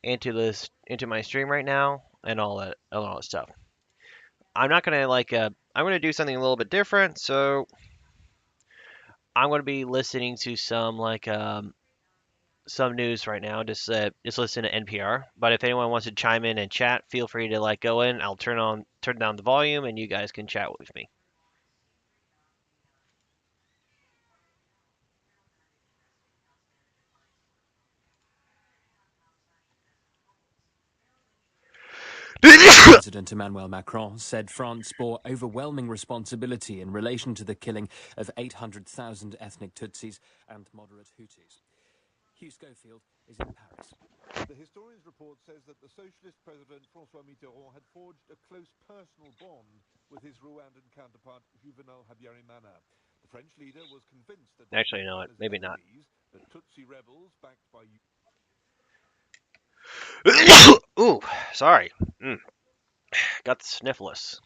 into my stream right now and all that stuff. I'm not gonna I'm gonna do something a little bit different. So I'm gonna be listening to some news right now. Just listen to NPR. But if anyone wants to chime in and chat, feel free to go in. I'll turn down the volume, and you guys can chat with me. President Emmanuel Macron said France bore overwhelming responsibility in relation to the killing of 800,000 ethnic Tutsis and moderate Hutus. Hugh Schofield is in Paris. The historian's report says that the socialist president François Mitterrand had forged a close personal bond with his Rwandan counterpart Juvenal Habyarimana. The French leader was convinced that Actually, you know what? Maybe not. enemies, the Tutsi rebels backed by Ooh, sorry. Got the sniffles.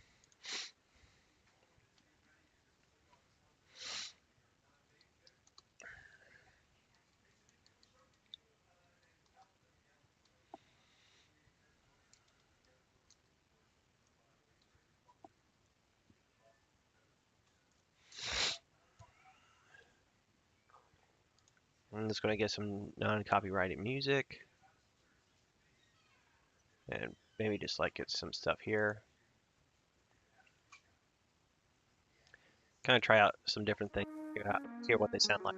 I'm just gonna get some non-copyrighted music, and maybe just get some stuff here. Kind of try out some different things. Hear what they sound like.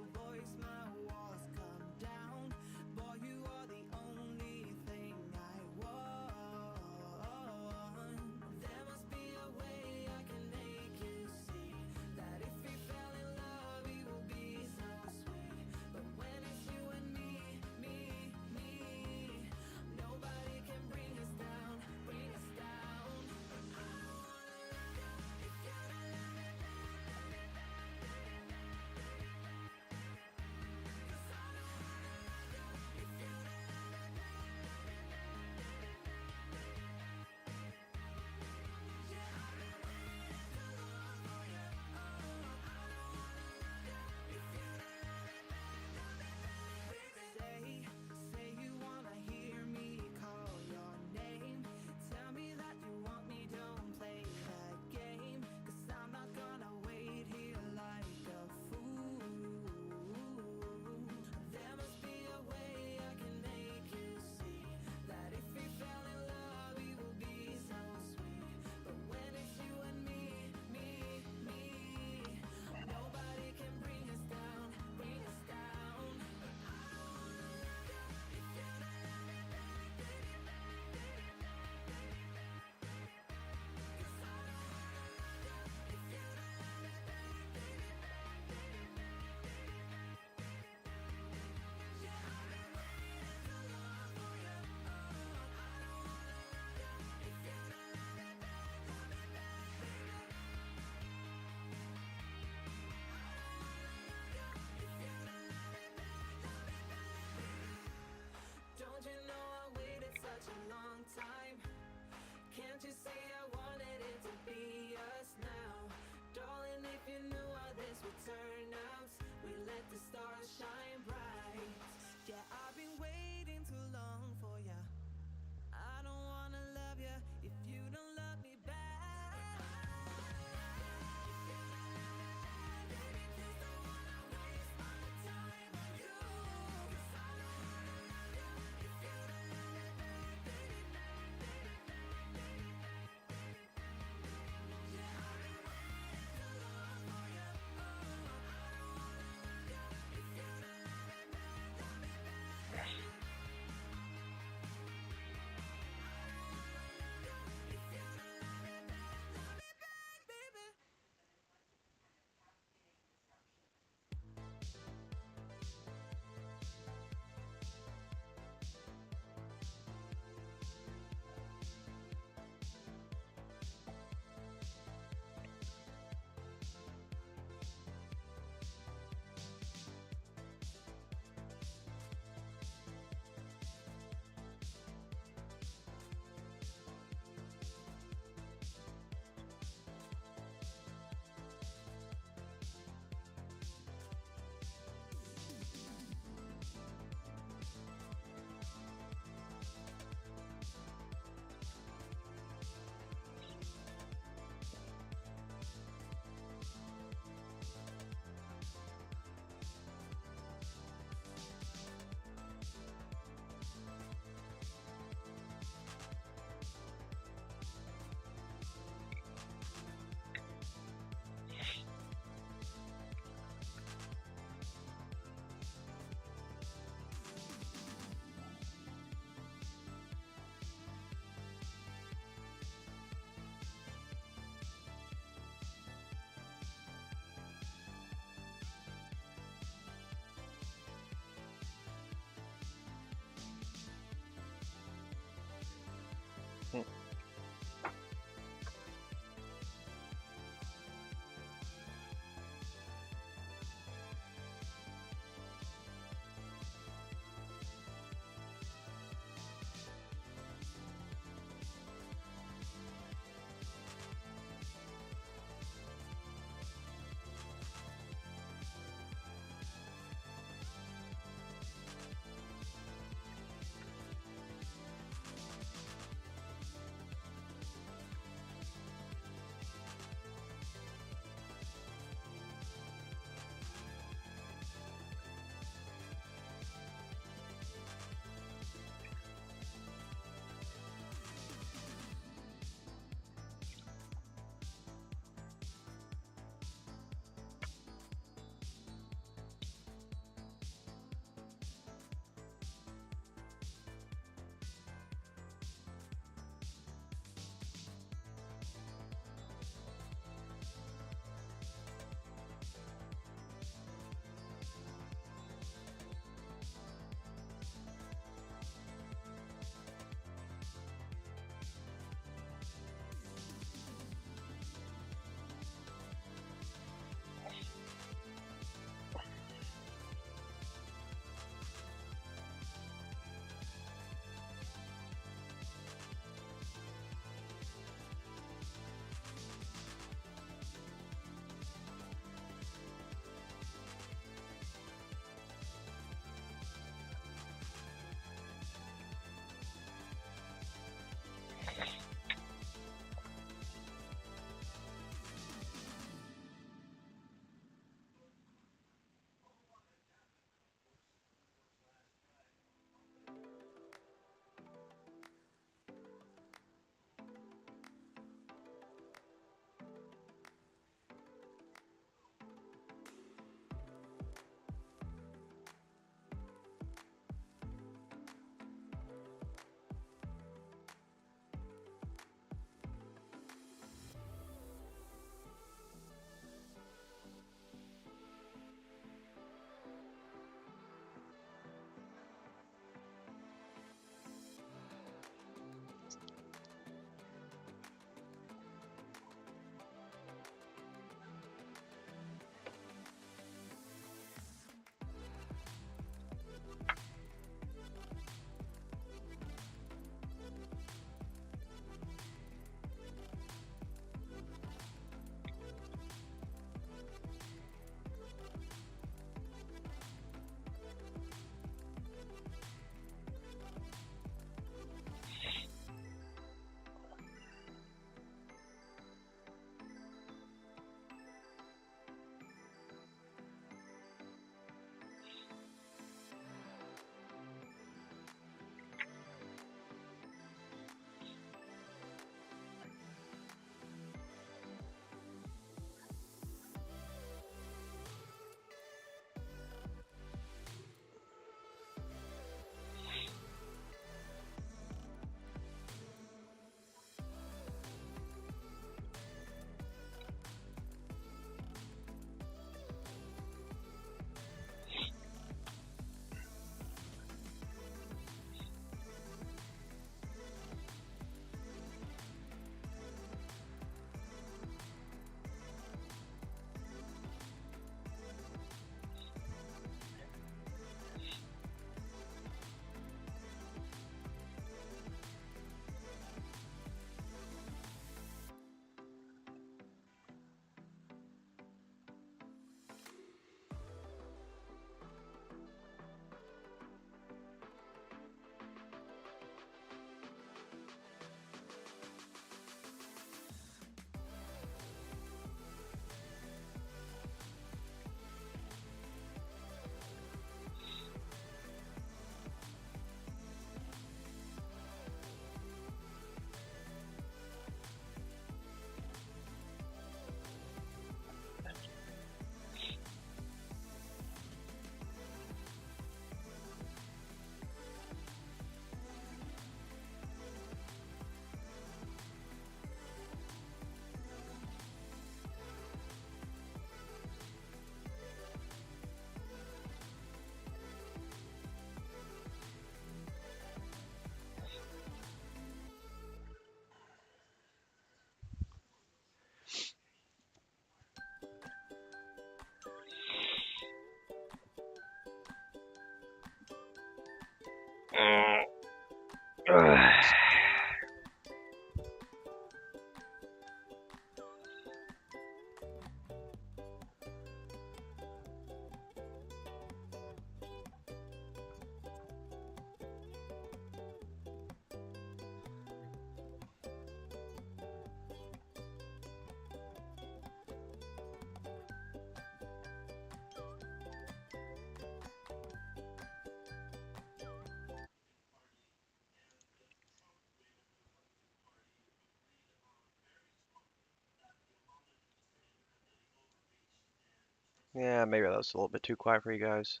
Yeah, maybe that was a little bit too quiet for you guys.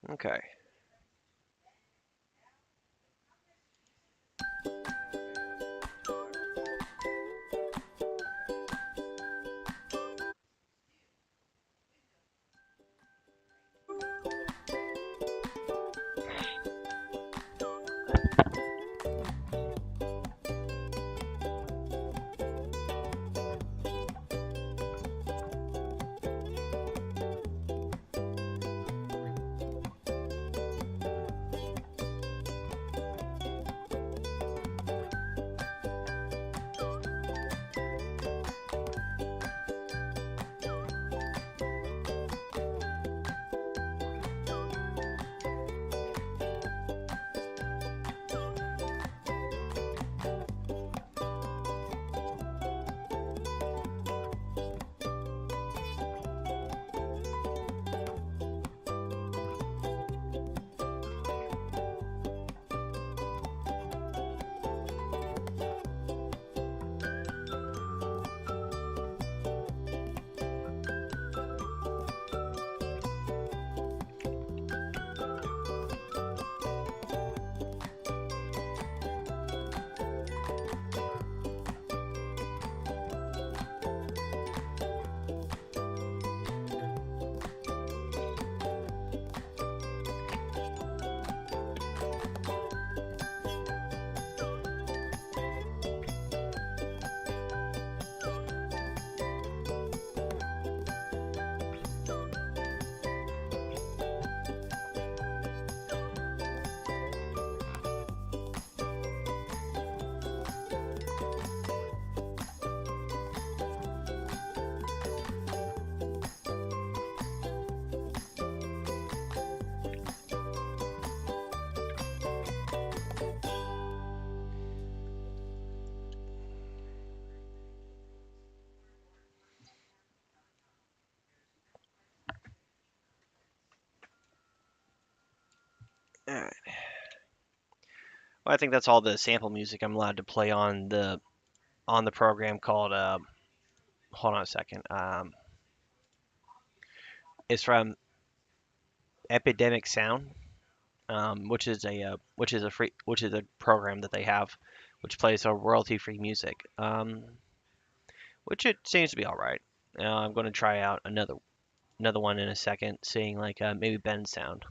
Okay. All right. Well, I think that's all the sample music I'm allowed to play on the program called. Hold on a second. It's from Epidemic Sound, which is a program that they have, which plays a royalty-free music. Which it seems to be all right. I'm going to try out another one in a second, seeing like maybe Ben's sound.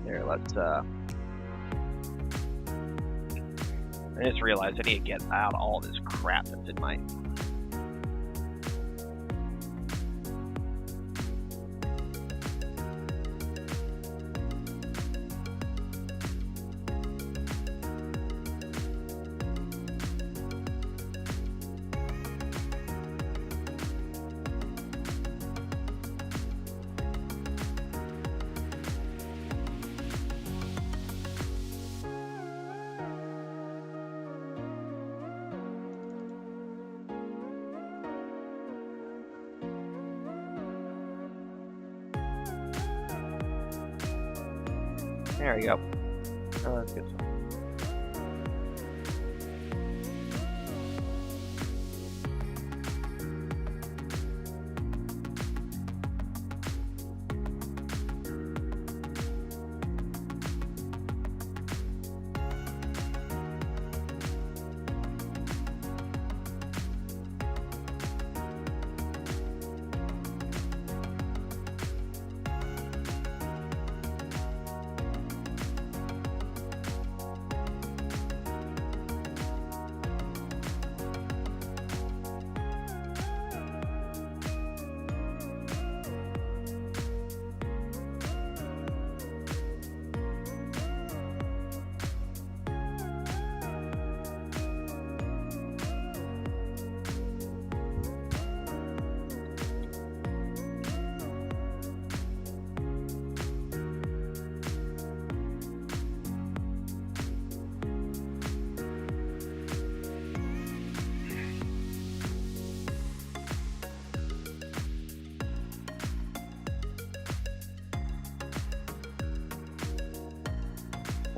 Here, let's. I just realized I need to get out all this crap that's in my. There we go. That's good.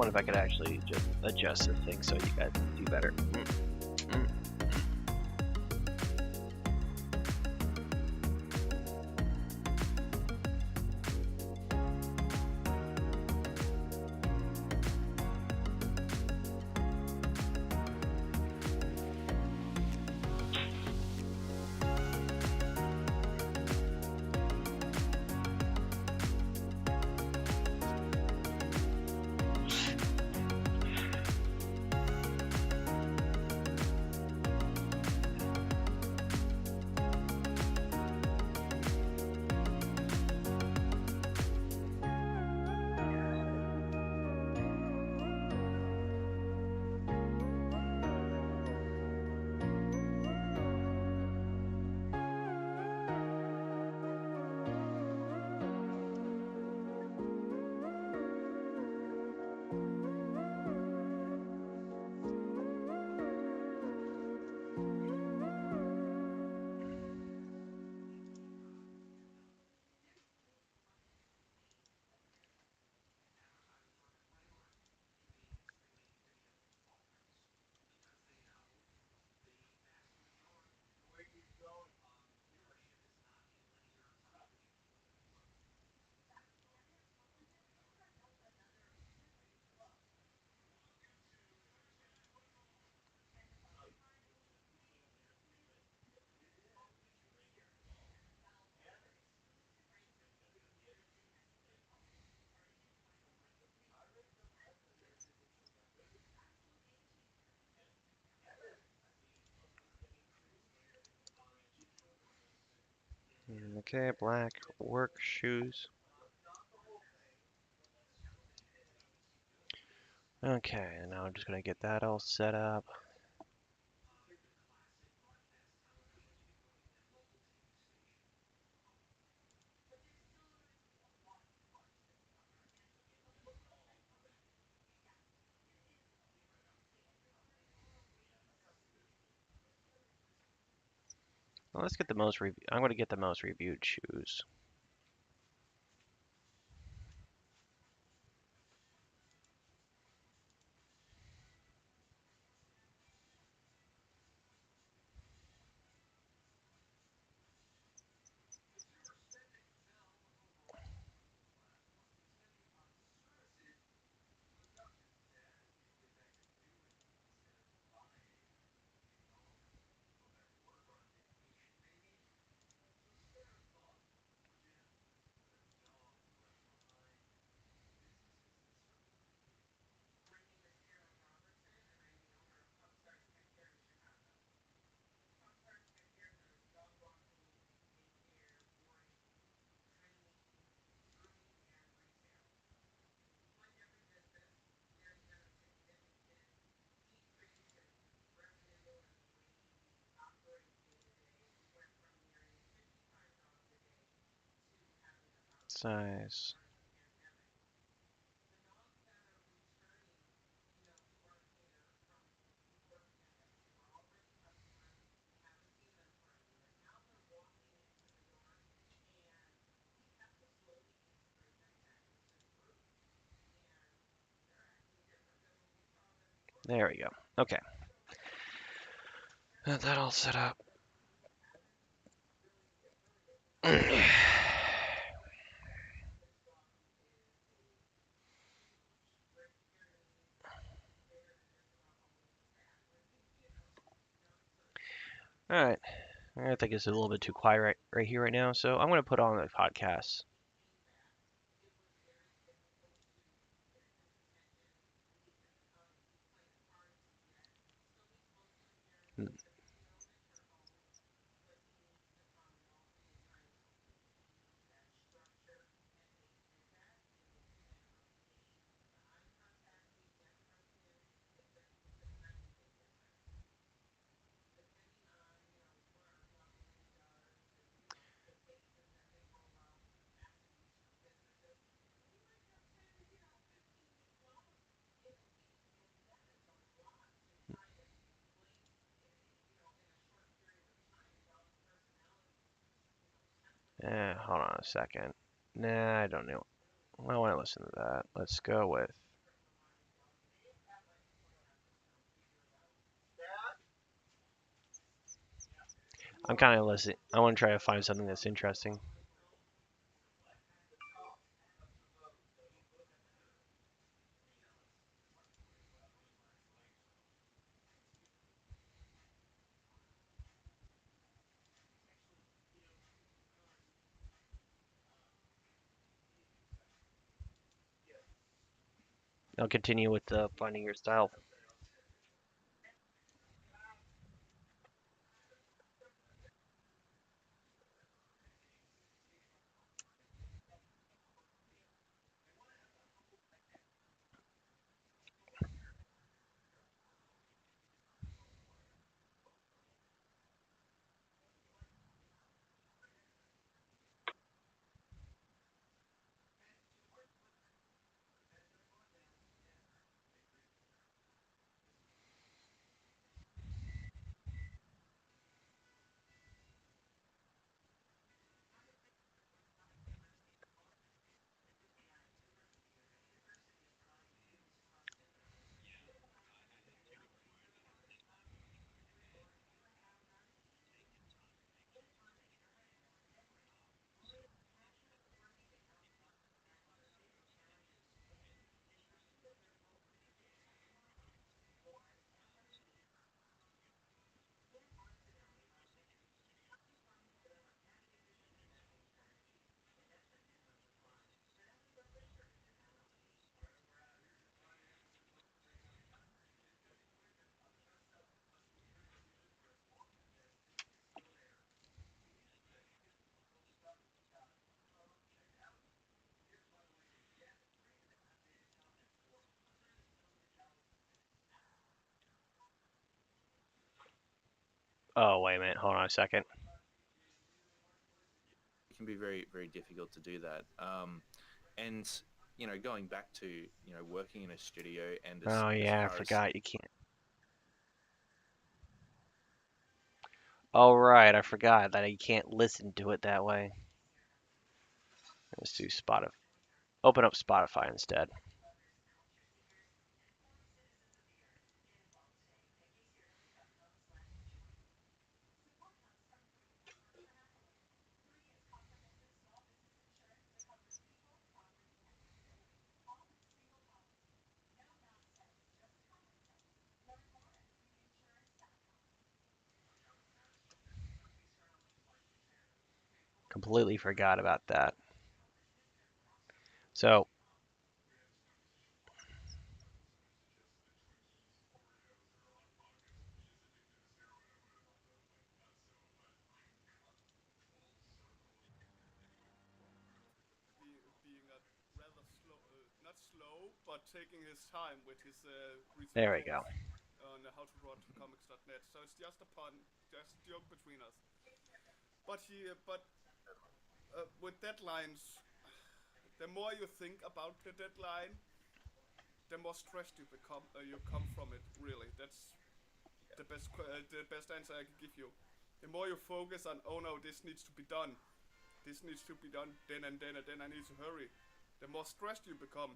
wonder if I could actually just adjust this thing so you guys can do better. Okay, black work shoes. Okay, and now I'm just gonna get that all set up. Well, let's get the most. I'm gonna get the most reviewed shoes. Size. There we go. Okay. Got that all set up. All right. I think it's a little bit too quiet right here right now, so I'm gonna put on the podcast. Hold on a second. Nah, I don't know. I want to listen to that. Let's go with I'm kind of listening. I want to try to find something that's interesting. I'll continue with finding your style. Oh, wait a minute. Hold on a second. It can be very, very difficult to do that. And going back to working in a studio and Oh, as yeah, I far as forgot. You can't. Oh, right. I forgot that you can't listen to it that way. Let's do Spotify. Open up Spotify instead. Completely forgot about that. So, being a rather slow, not slow, but taking his time with his recent there we go. post on howtodrawcomics.net. So it's just a pun, just a joke between us. But with deadlines, the more you think about the deadline, the more stressed you become. You come from it. Really, that's the best answer I can give you. The more you focus on, oh no, this needs to be done. This needs to be done then and then and then I need to hurry. The more stressed you become,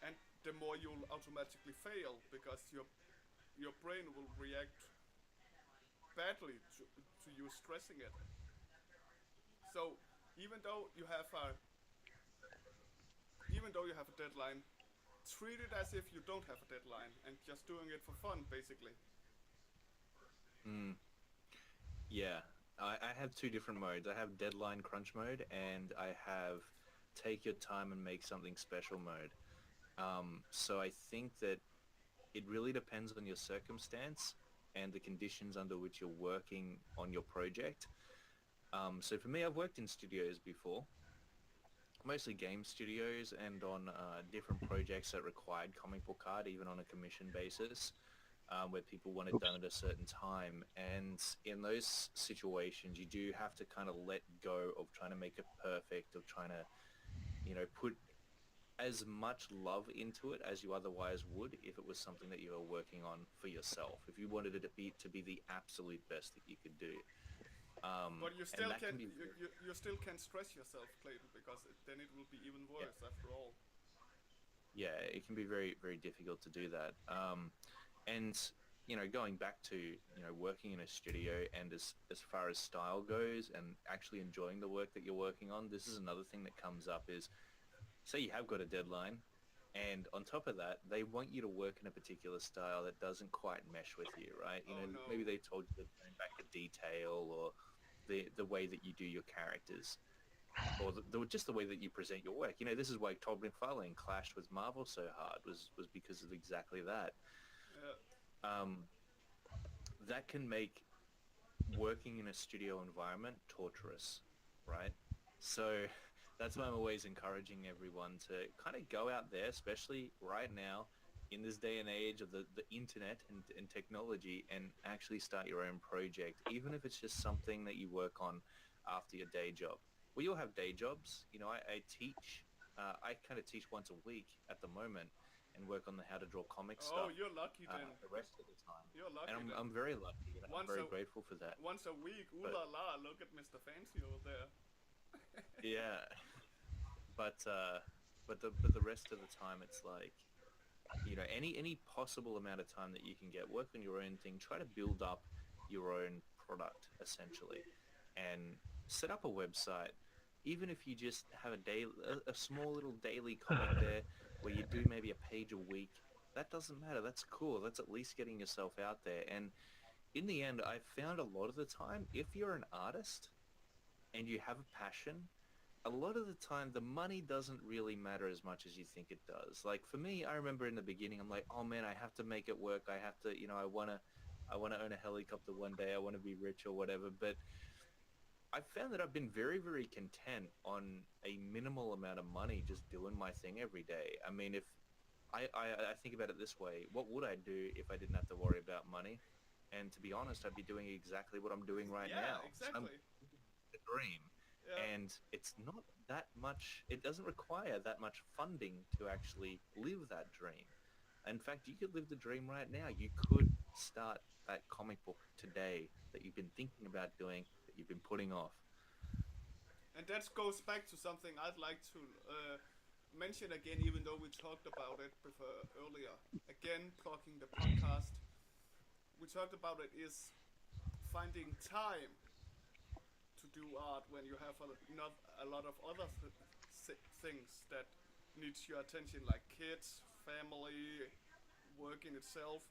and the more you'll automatically fail because your brain will react badly to you stressing it. So even though you have a even though you have a deadline, treat it as if you don't have a deadline and just doing it for fun, basically. mm, yeah, I have two different modes. I have deadline crunch mode and I have take your time and make something special mode. So I think that it really depends on your circumstance and the conditions under which you're working on your project. So for me, I've worked in studios before, mostly game studios, and on different projects that required comic book art, even on a commission basis, where people want it Oops. done at a certain time. And in those situations, you do have to kind of let go of trying to make it perfect, of trying to, put as much love into it as you otherwise would if it was something that you were working on for yourself. If you wanted it to be the absolute best that you could do. But you And still that can can be you still can stress yourself, Clayton, because then it will be even yeah, worse after all. yeah, it can be very, very difficult to do that. And going back to, working in a studio, and as far as style goes and actually enjoying the work that you're working on, this is another thing that comes up is, say you have got a deadline, and on top of that, they want you to work in a particular style that doesn't quite mesh with you, right? Oh no. Maybe they told you to turn back the detail, or the way that you do your characters, or just the way that you present your work. This is why Todd McFarlane clashed with Marvel so hard, was because of exactly that. Yeah. Um, that can make working in a studio environment torturous, right? So that's why I'm always encouraging everyone to kind of go out there, especially right now in this day and age of the internet and technology, and actually start your own project, even if it's just something that you work on after your day job. We all have day jobs. I teach. I kind of teach once a week at the moment and work on the how to draw comic Oh, stuff you're lucky then. the rest of the time. You're And lucky I'm, then. I'm very lucky. I'm Once very a grateful for that. once a week. Ooh But la la! Look at Mr. Fancy over there. yeah, but the rest of the time, it's like, any possible amount of time that you can get, work on your own thing, try to build up your own product essentially, and set up a website. Even if you just have a small little daily comic there, where you do maybe a page a week, that doesn't matter. That's cool. That's at least getting yourself out there. And in the end, I've found a lot of the time, if you're an artist and you have a passion, a lot of the time the money doesn't really matter as much as you think it does. Like for me, I remember in the beginning, I'm like, oh man, I have to make it work. I have to, I want to own a helicopter one day. I want to be rich or whatever. But I've found that I've been very, very content on a minimal amount of money just doing my thing every day. I mean, if I think about it this way, what would I do if I didn't have to worry about money? And to be honest, I'd be doing exactly what I'm doing right Yeah, now. So I'm exactly. the dream. Yeah. And it's not that much, it doesn't require that much funding to actually live that dream. In fact, you could live the dream right now. You could start that comic book today that you've been thinking about doing, that you've been putting off. And that goes back to something I'd like to mention again, even though we talked about it before earlier. Again, plugging the podcast. We talked about it is finding time to do art when you have not a lot of other things that needs your attention, like kids, family, work in itself.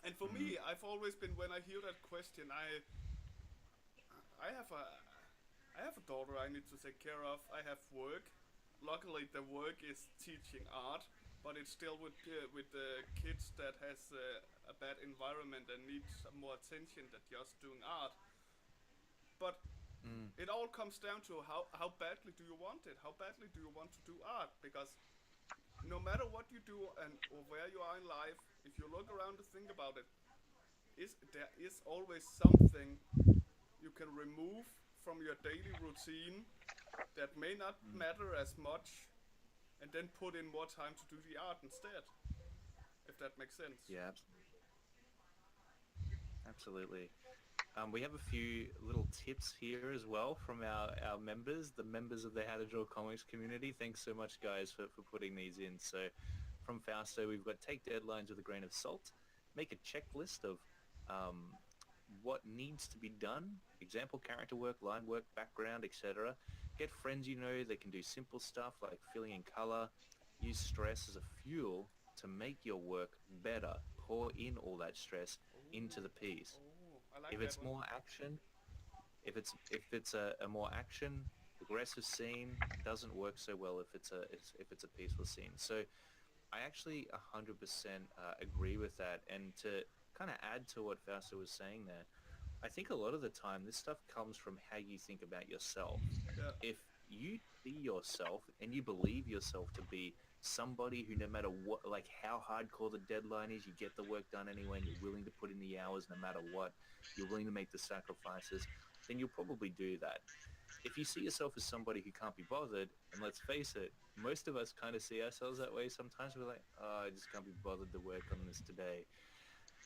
And for Mm, me, I've always been, when I hear that question, I have a daughter I need to take care of. I have work. Luckily, the work is teaching art, but it's still with the kids that has a bad environment and needs more attention than just doing art. But mm, it all comes down to how badly do you want it? How badly do you want to do art? Because no matter what you do and or where you are in life, if you look around and think about it, there is always something you can remove from your daily routine that may not mm. matter as much, and then put in more time to do the art instead, if that makes sense. Yeah, absolutely. We have a few little tips here as well from our members, the members of the How to Draw Comics community. Thanks so much, guys, for putting these in. So from Fausto, we've got take deadlines with a grain of salt, make a checklist of um, what needs to be done, example character work, line work, background, etc. Get friends that can do simple stuff like filling in color. Use stress as a fuel to make your work better. Pour in all that stress into the piece. I like If that it's one. more action, if it's a more action aggressive scene, doesn't work so well if it's a peaceful scene. So I actually 100% agree with that. And to kind of add to what Fausto was saying there, I think a lot of the time this stuff comes from how you think about yourself. Yeah. If you see yourself and you believe yourself to be somebody who, no matter what, like how hardcore the deadline is, you get the work done anyway, and you're willing to put in the hours no matter what, you're willing to make the sacrifices, then you'll probably do that. If you see yourself as somebody who can't be bothered, and let's face it, most of us kind of see ourselves that way sometimes. We're like, oh, I just can't be bothered to work on this today.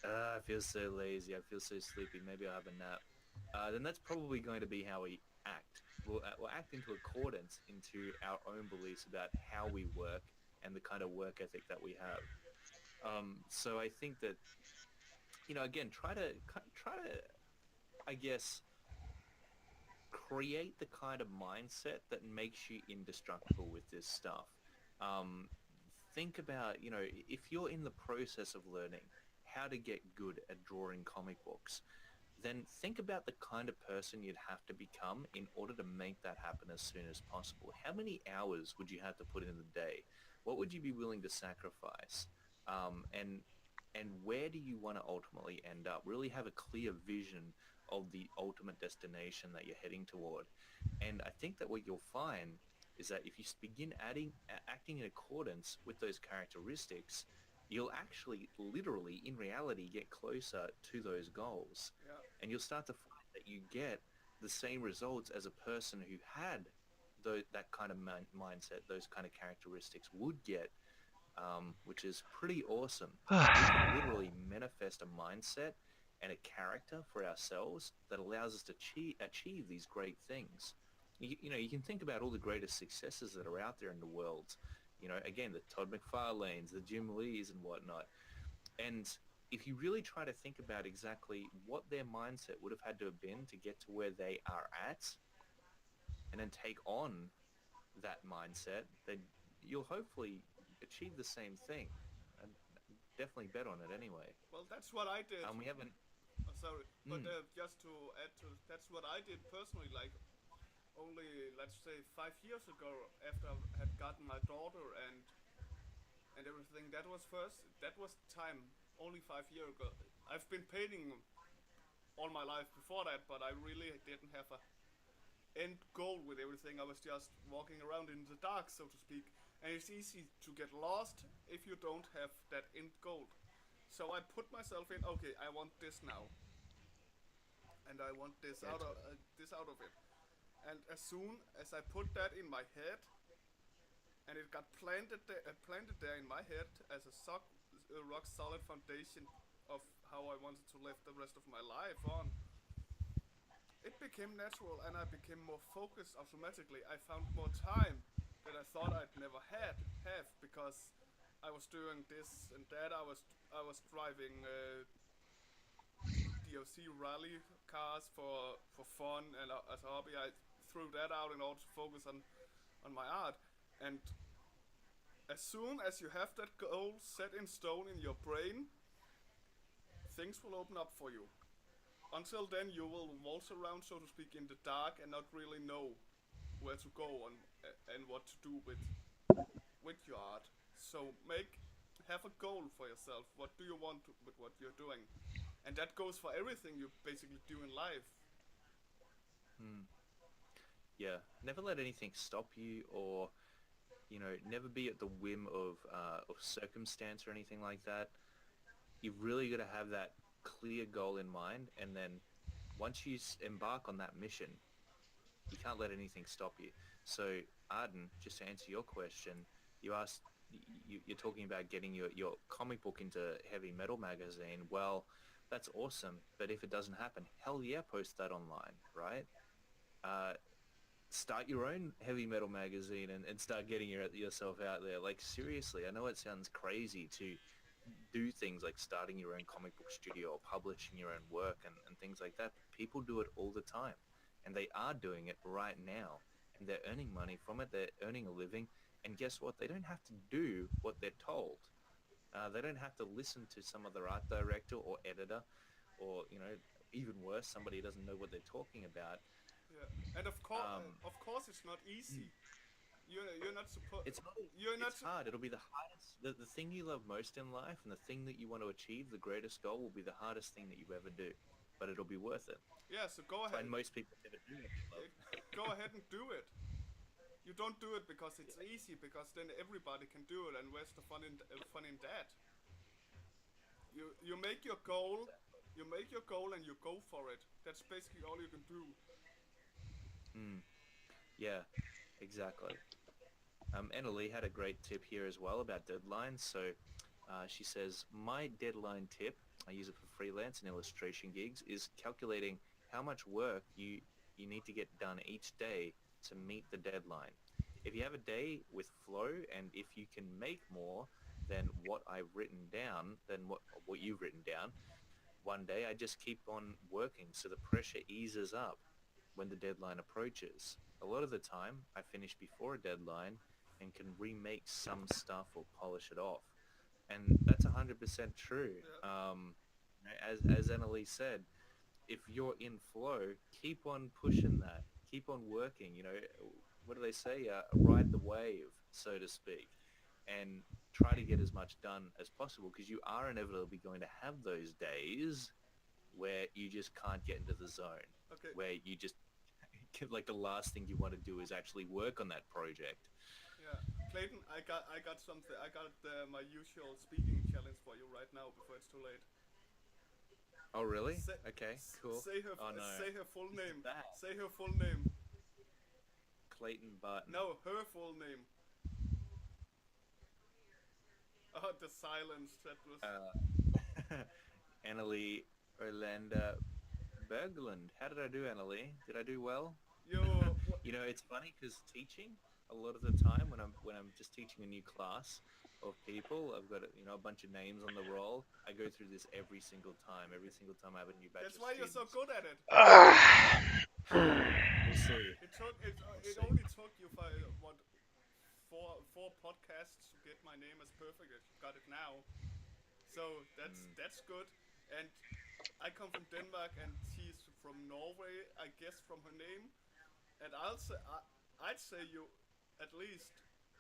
I feel so lazy. I feel so sleepy. Maybe I'll have a nap. Then that's probably going to be how we act. We'll act into accordance into our own beliefs about how we work and the kind of work ethic that we have. So I think that again, try to, I guess, create the kind of mindset that makes you indestructible with this stuff. Um, think about, if you're in the process of learning how to get good at drawing comic books, then think about the kind of person you'd have to become in order to make that happen as soon as possible. How many hours would you have to put in the day? What would you be willing to sacrifice? And where do you want to ultimately end up? Really have a clear vision of the ultimate destination that you're heading toward. And I think that what you'll find is that if you begin acting in accordance with those characteristics, you'll actually literally in reality get closer to those goals, Yeah. and you'll start to find that you get the same results as a person who had that kind of mindset, those kind of characteristics would get, which is pretty awesome. We can literally manifest a mindset and a character for ourselves that allows us to achieve these great things. You can think about all the greatest successes that are out there in the world. Again, the Todd McFarlanes, the Jim Lees and whatnot. And if you really try to think about exactly what their mindset would have had to have been to get to where they are at, and then take on that mindset, then you'll hopefully achieve the same thing. And definitely bet on it anyway. Well, that's what I did. We haven't. Oh, sorry, but Mm, just to add to, that's what I did personally. Like only let's say 5 years ago, after I had gotten my daughter and everything. That was time only 5 years ago. I've been painting all my life before that, but I really didn't have a end goal with everything. I was just walking around in the dark, so to speak. And it's easy to get lost if you don't have that end goal. So I put myself in. Okay, I want this now, and I want yeah, this out of it. And as soon as I put that in my head, and it got planted there in my head as a rock solid foundation of how I wanted to live the rest of my life on. It became natural, and I became more focused automatically. I found more time that I thought I'd never have because I was doing this and that. I was driving DOC rally cars for fun and as a hobby. I threw that out in order to focus on my art. And as soon as you have that goal set in stone in your brain, things will open up for you. Until then, you will waltz around, so to speak, in the dark and not really know where to go and what to do with your art. So have a goal for yourself. What do you want with what you're doing? And that goes for everything you basically do in life. mm, yeah. Never let anything stop you, or never be at the whim of circumstance or anything like that. You've really got to have that clear goal in mind, and then once you embark on that mission, you can't let anything stop you. So, Arden, just to answer your question, you asked, you're talking about getting your comic book into Heavy Metal magazine. Well, that's awesome, but if it doesn't happen, hell yeah, post that online, right? Uh, Start your own heavy metal magazine and start getting yourself out there. Like, seriously, I know it sounds crazy to do things like starting your own comic book studio or publishing your own work and things like that. But people do it all the time, and they are doing it right now, and they're earning money from it. They're earning a living, and guess what? They don't have to do what they're told. They don't have to listen to some other art director or editor, or even worse, somebody who doesn't know what they're talking about. Yeah, and of course, it's not easy. You're not supposed. It's not. You're not. It's hard. It'll be the hardest. The thing you love most in life, and the thing that you want to achieve, the greatest goal, will be the hardest thing that you ever do. But it'll be worth it. Yeah, so go ahead. And most people never do what they love. Go ahead and do it. You don't do it because it's easy, because then everybody can do it, and where's the fun in that? You make your goal, and you go for it. That's basically all you can do. Mm, yeah, exactly. Annalie had a great tip here as well about deadlines. So she says, my deadline tip, I use it for freelance and illustration gigs, is calculating how much work you need to get done each day to meet the deadline. If you have a day with flow, and if you can make more than what you've written down, one day I just keep on working so the pressure eases up when the deadline approaches. A lot of the time, I finish before a deadline and can remake some stuff or polish it off. And that's 100% true. Yeah. As Annalise said, if you're in flow, keep on pushing that. Keep on working. What do they say? Ride the wave, so to speak, and try to get as much done as possible because you are inevitably going to have those days where you just can't get into the zone, Okay. where you just like the last thing you want to do is actually work on that project. Yeah. Clayton, I got something. I got my usual speaking challenge for you right now before it's too late. Oh, really? Say, Okay, cool. Oh no, say her full this is name. bad. Say her full name. Clayton Barton. No, her full name. Oh, the silence. That was. Annalie Orlando Berglund. How did I do, Annalie? Did I do well? Yo. It's funny because teaching a lot of the time when I'm just teaching a new class of people, I've got a bunch of names on the roll. I go through this every single time. Every single time I have a new batch That's of why you're so students. good at it. We'll see. It See. only took you for what four podcasts to get my name as perfect as you got it now. So that's good. And I come from Denmark and she's from Norway, I guess from her name. And I'd say you at least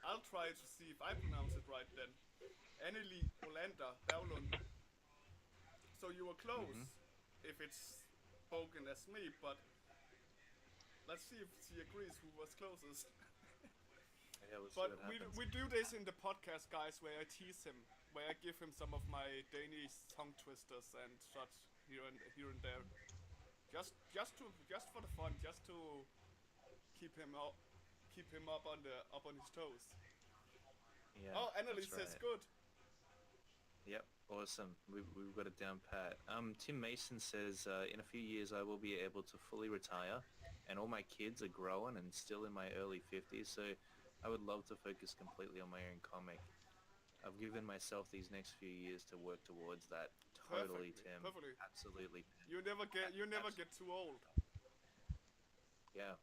I'll try to see if I pronounce it right then. Anneli Olander Berglund. So you were Mm-hmm. close if it's spoken as me, but let's see if she agrees who was closest. Yeah, we'll see But what happens. we do this in the podcast, guys, where I tease him, where I give him some of my Danish tongue twisters and such here and there, just for the fun, just to keep him up up on his toes. Yeah, Oh, Annalise that's says right. good. Yep, awesome. We've got it down pat. Tim Mason says, in a few years I will be able to fully retire, and all my kids are growing and still in my early 50s, so I would love to focus completely on my own comic. I've given myself these next few years to work towards that. Totally, Perfectly, Tim. perfectly. Absolutely. You never Absolutely. get too old. Yeah.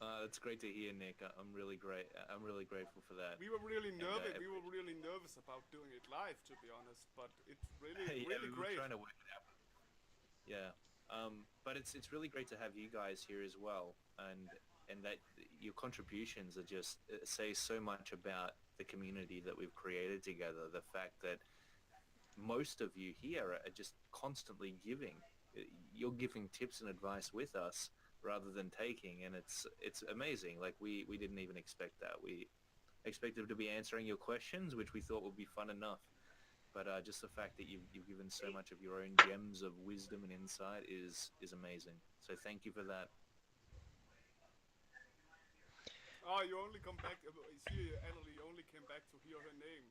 That's great to hear, Nick. I'm really great. I'm really grateful for that. We were really And nervous. We were really nervous about doing it live, to be honest. But it's really, yeah, really we were great. trying to work it out. Yeah. But it's really great to have you guys here as well, and that your contributions are just say so much about the community that we've created together. The fact that most of you here are just constantly giving. You're giving tips and advice with us rather than taking, and it's amazing. Like we didn't even expect that. We expected to be answering your questions, which we thought would be fun enough. But just the fact that you've given so much of your own gems of wisdom and insight is amazing. So thank you for that. Oh, you only come back. She, Annalie, only came back to hear her name.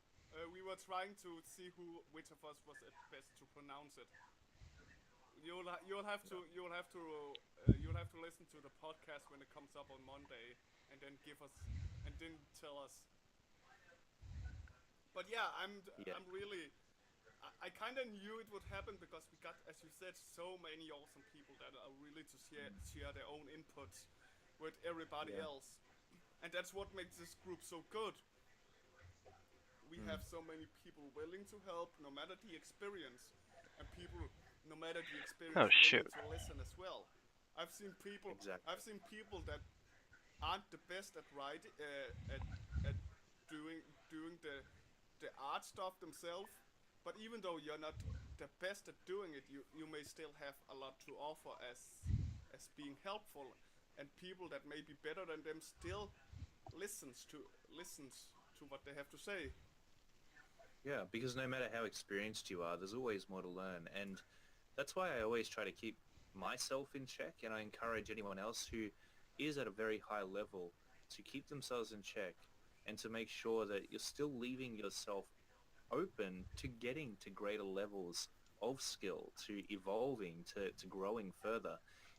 We were trying to see which of us was at best to pronounce it. You'll have to listen to the podcast when it comes up on Monday, and then tell us. But yeah, Yeah, I'm really I kind of knew it would happen because we got, as you said, so many awesome people that are really to share their own inputs with everybody yeah, else, and that's what makes this group so good. We mm, have so many people willing to help, no matter the experience, and people, no matter the Oh experience, willing shoot. to listen as well. I've seen people. exactly. I've seen people that aren't the best at writing, at doing the art stuff themselves. But even though you're not the best at doing it, you may still have a lot to offer as being helpful, and people that may be better than them still listens to what they have to say. Yeah, because no matter how experienced you are, there's always more to learn. And that's why I always try to keep myself in check, and I encourage anyone else who is at a very high level to keep themselves in check and to make sure that you're still leaving yourself open to getting to greater levels of skill, to evolving, to growing further.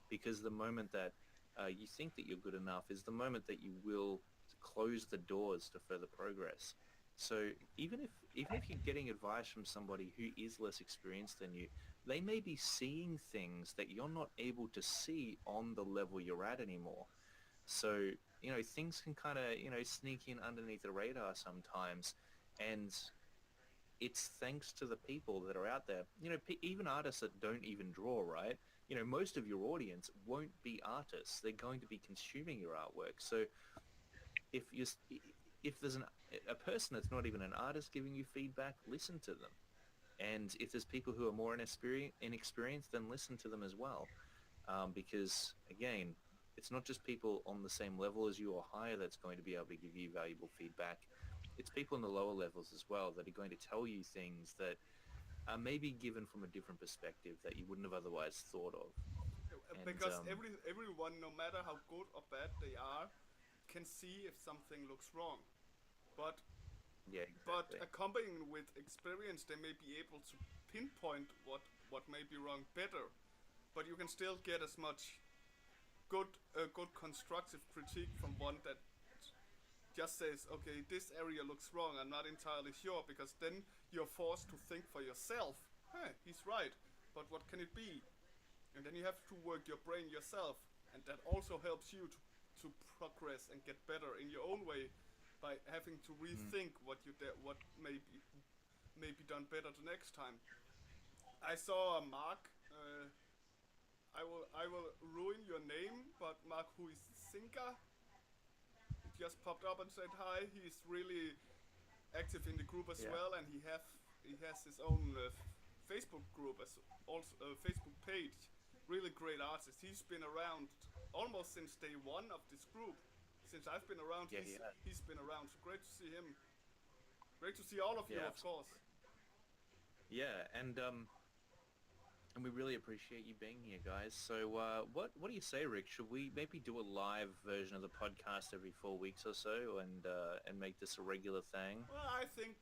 Because the moment that you think that you're good enough is the moment that you will close the doors to further progress. So even if you're getting advice from somebody who is less experienced than you, they may be seeing things that you're not able to see on the level you're at anymore. So, things can kind of, sneak in underneath the radar sometimes. And it's thanks to the people that are out there. Even artists that don't even draw, right? Most of your audience won't be artists. They're going to be consuming your artwork. So if you if there's a person that's not even an artist giving you feedback, listen to them. And if there's people who are more inexperienced, then listen to them as well. Because again, it's not just people on the same level as you or higher that's going to be able to give you valuable feedback. It's people in the lower levels as well that are going to tell you things that are maybe given from a different perspective that you wouldn't have otherwise thought of. And Because everyone, no matter how good or bad they are, can see if something looks wrong. But yeah, but exactly. accompanying with experience, they may be able to pinpoint what may be wrong better. But you can still get as much good constructive critique from one that just says, okay, this area looks wrong. I'm not entirely sure, because then you're forced to think for yourself. Hey, he's right, but what can it be? And then you have to work your brain yourself, and that also helps you to progress and get better in your own way by having to Mm. rethink what may be done better the next time. I saw a Mark. I will ruin your name, but Mark Huizinga, he just popped up and said hi. He's really active in the group as Yeah. well, and he has his own Facebook group as also Facebook page. Really great artist. He's been around almost since day one of this group. Since I've been around, Yeah, yeah. he's been around. So great to see him. Great to see all of you, Yeah, of course. yeah, and we really appreciate you being here, guys. So, what do you say, Rick? Should we maybe do a live version of the podcast every 4 weeks or so, and make this a regular thing? Well, I think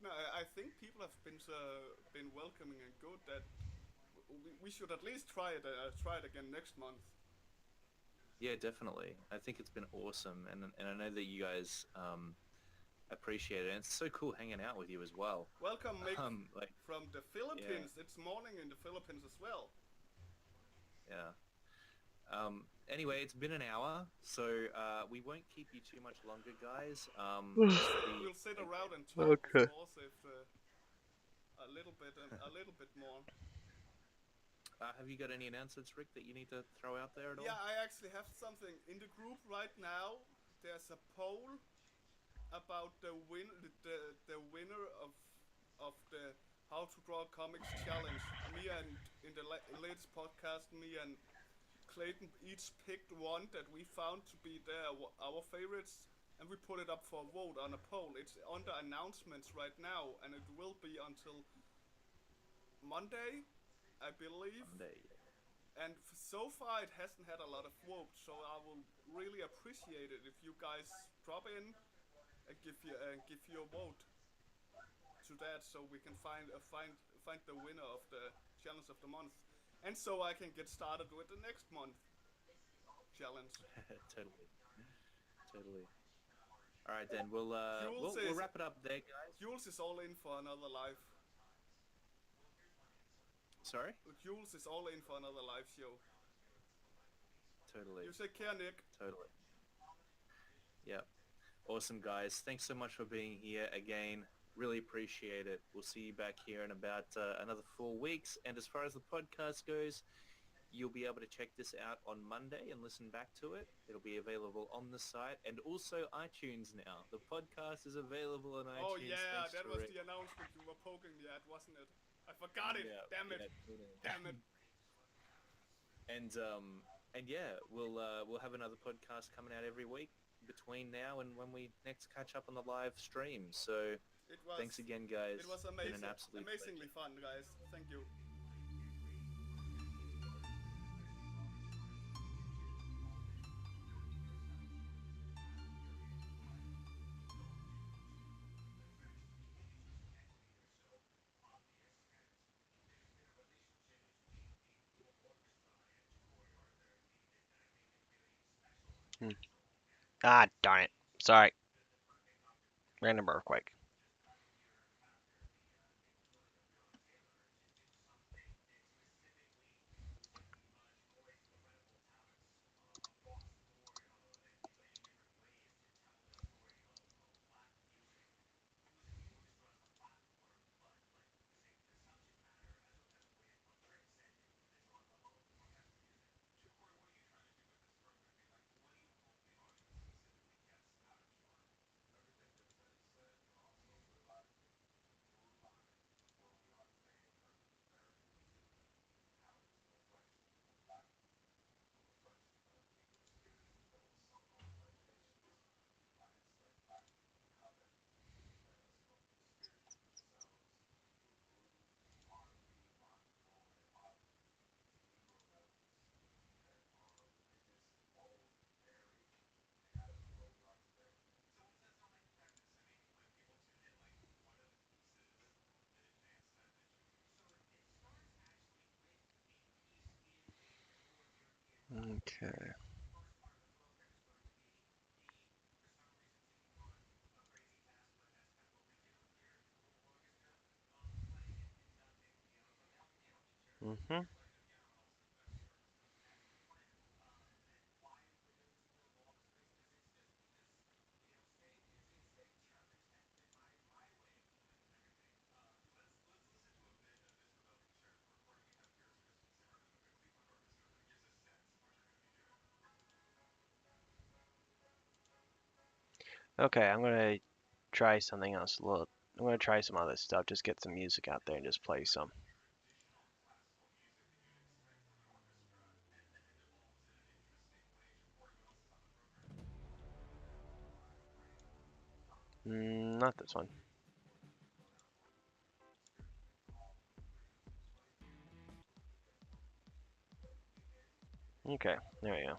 people have been welcoming and good. That we should at least try it again next month. Yeah, definitely. I think it's been awesome, and I know that you guys appreciate it. And it's so cool hanging out with you as well. Welcome, Mick, Like, from the yeah, Philippines. It's morning in the Philippines as well. yeah. Anyway, it's been an hour, so we won't keep you too much longer, guys. Just for the We'll sit around and talk, of Okay. course, if a little bit more. have you got any announcements, Rick, that you need to throw out there at Yeah, all? I actually have something in the group right now. There's a poll about the winner of the How to Draw Comics challenge. Me and in the latest podcast, me and Clayton each picked one that we found to be our favorites, and we put it up for a vote on a poll. It's under announcements right now, and it will be until Monday, I believe. Monday. And so far, it hasn't had a lot of votes, so I will really appreciate it if you guys drop in and give your vote to that, so we can find the winner of the challenge of the month, and so I can get started with the next month challenge. Totally, totally. All right, then we'll Jules we'll is wrap it up there, guys. Jules is all in for another live. Sorry. Jules is all in for another live show. Totally, You take care, Nick. totally. Yep. Awesome, guys. Thanks so much for being here again. Really appreciate it. We'll see you back here in about another 4 weeks. And as far as the podcast goes, you'll be able to check this out on Monday and listen back to it. It'll be available on the site and also iTunes now. The podcast is available on Oh iTunes. yeah, Thanks that to was Rick. the announcement you were poking me at, wasn't it? I forgot it. Yeah, Damn it. yeah, totally. Damn it. And yeah, we'll have another podcast coming out every week between now and when we next catch up on the live stream. So It was thanks again, guys. it was Been an amazing, absolute amazingly pleasure. fun, guys. Thank you. Ah, darn it. Sorry. Random earthquake. Okay. Mhm. Okay, I'm gonna try something else. I'm gonna try some other stuff. Just get some music out there and just play some. Not this one. Okay, there we go.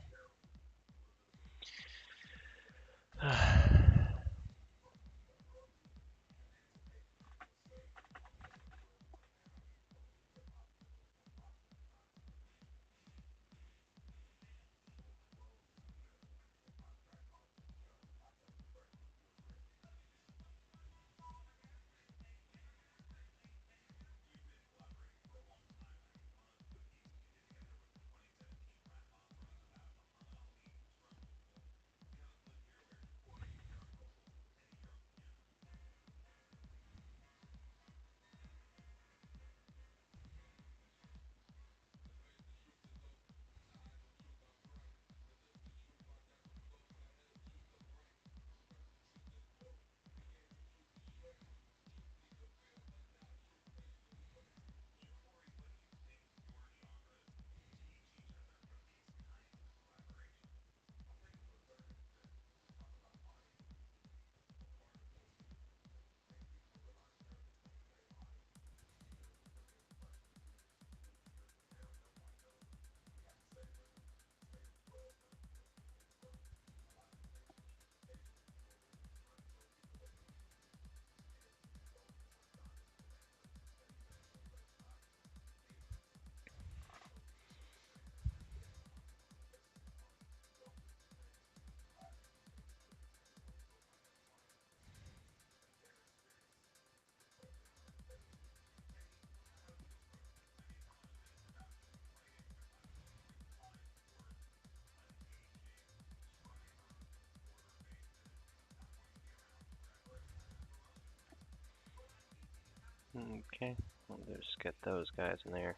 Okay, we'll just get those guys in there.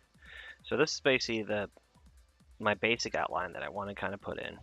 So this is basically the my basic outline that I want to kind of put in.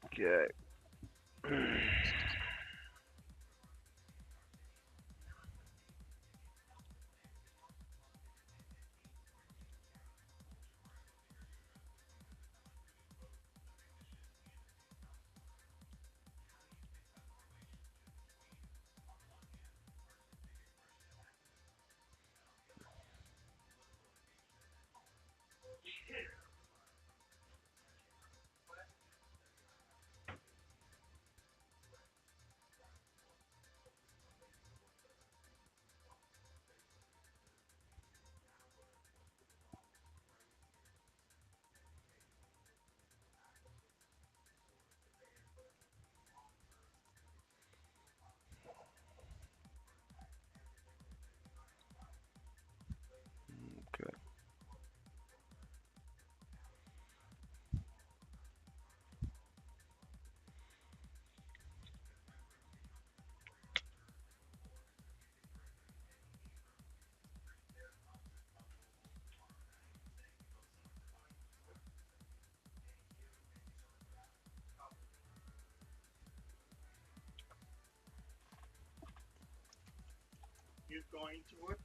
Okay.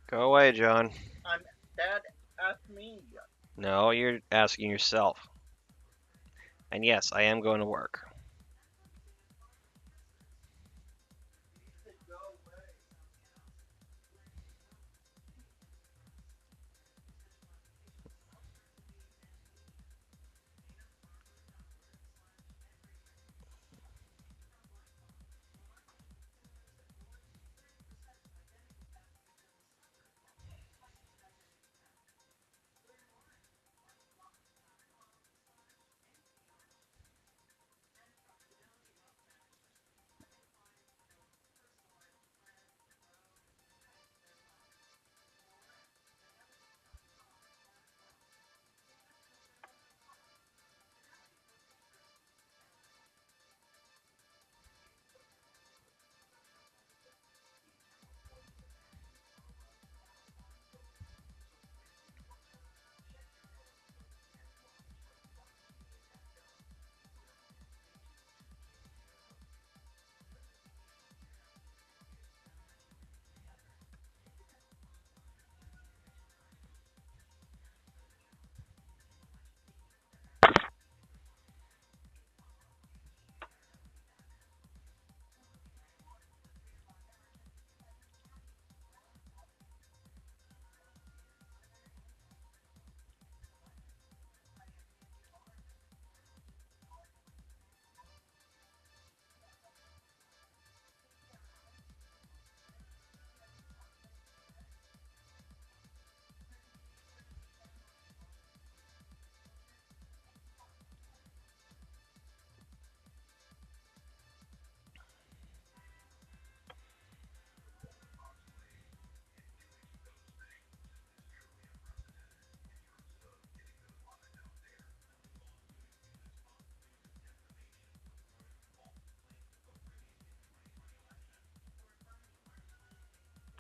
Go away, John. No, you're asking yourself. And yes, I am going to work.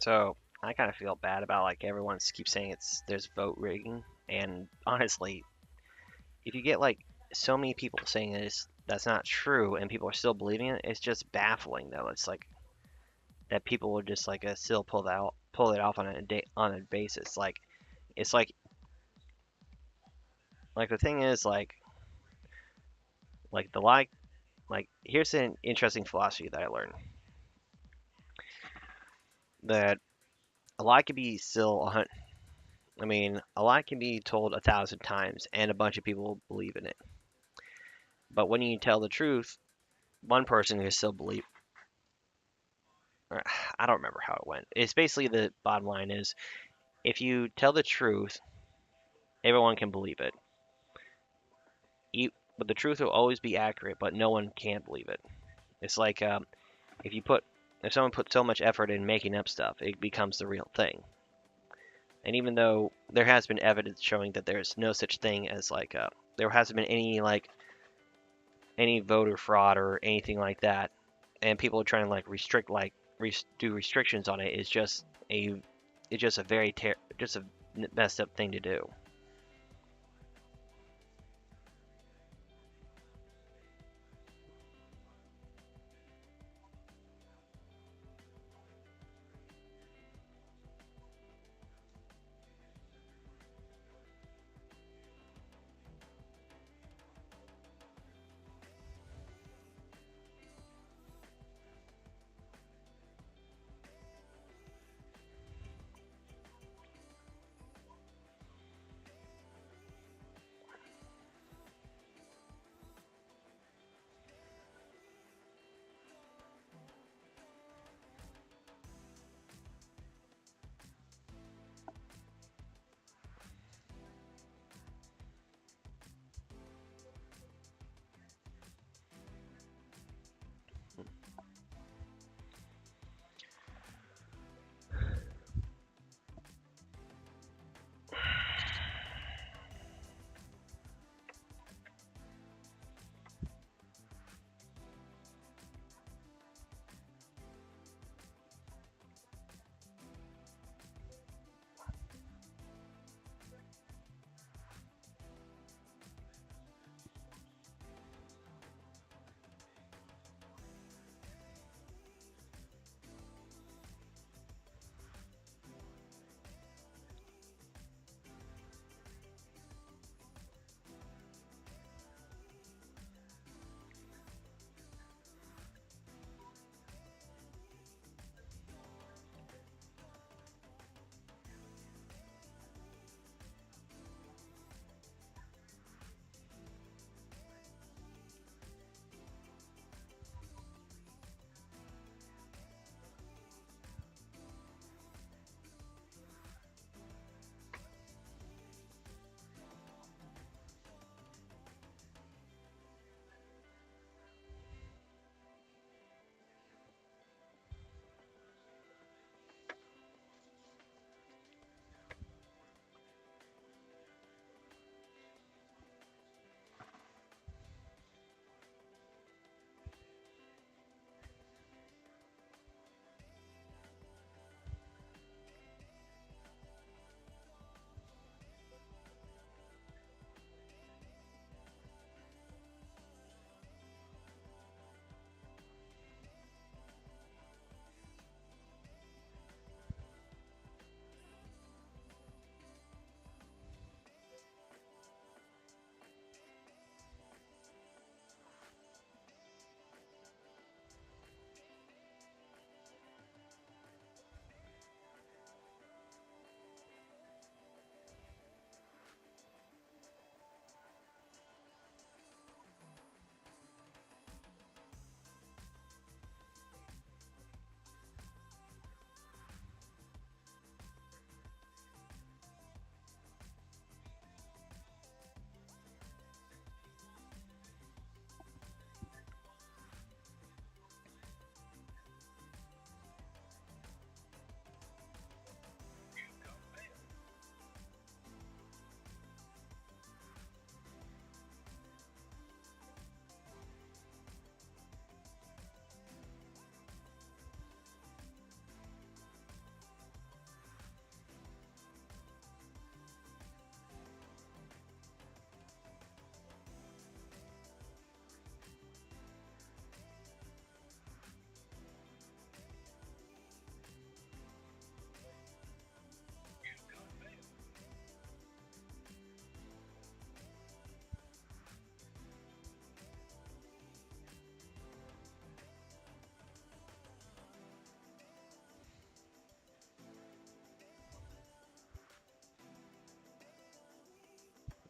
So I kind of feel bad about like everyone keeps saying there's vote rigging, and honestly, if you get like so many people saying that's not true, and people are still believing it, it's just baffling though. It's like that people would just like still pull it off on a basis. Like it's like the thing is like the like here's an interesting philosophy that I learned that a lie can be still I mean, a lie can be told 1,000 times and a bunch of people believe in it. But when you tell the truth, one person can still believe. Or, I don't remember how it went. It's basically the bottom line is if you tell the truth, everyone can believe it. But the truth will always be accurate, but no one can believe it. It's like if you put if someone puts so much effort in making up stuff, it becomes the real thing. And even though there has been evidence showing that there's no such thing as there hasn't been any voter fraud or anything like that, and people are trying to like restrict do restrictions on it is just a very just a messed up thing to do.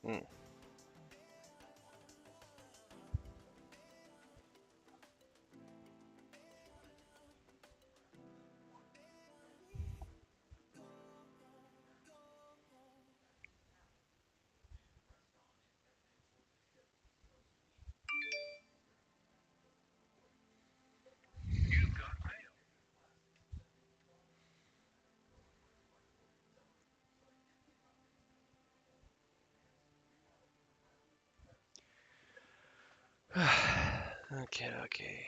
Mm. Okay, okay.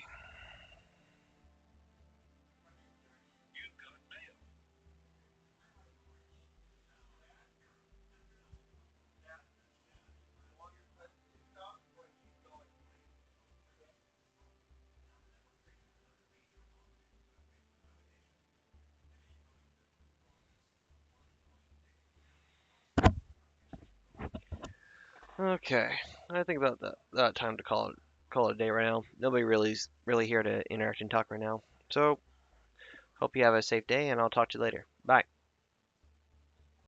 Okay, I think about that time to call it a day right now. Nobody really here to interact and talk right now. So hope you have a safe day, and I'll talk to you later. Bye.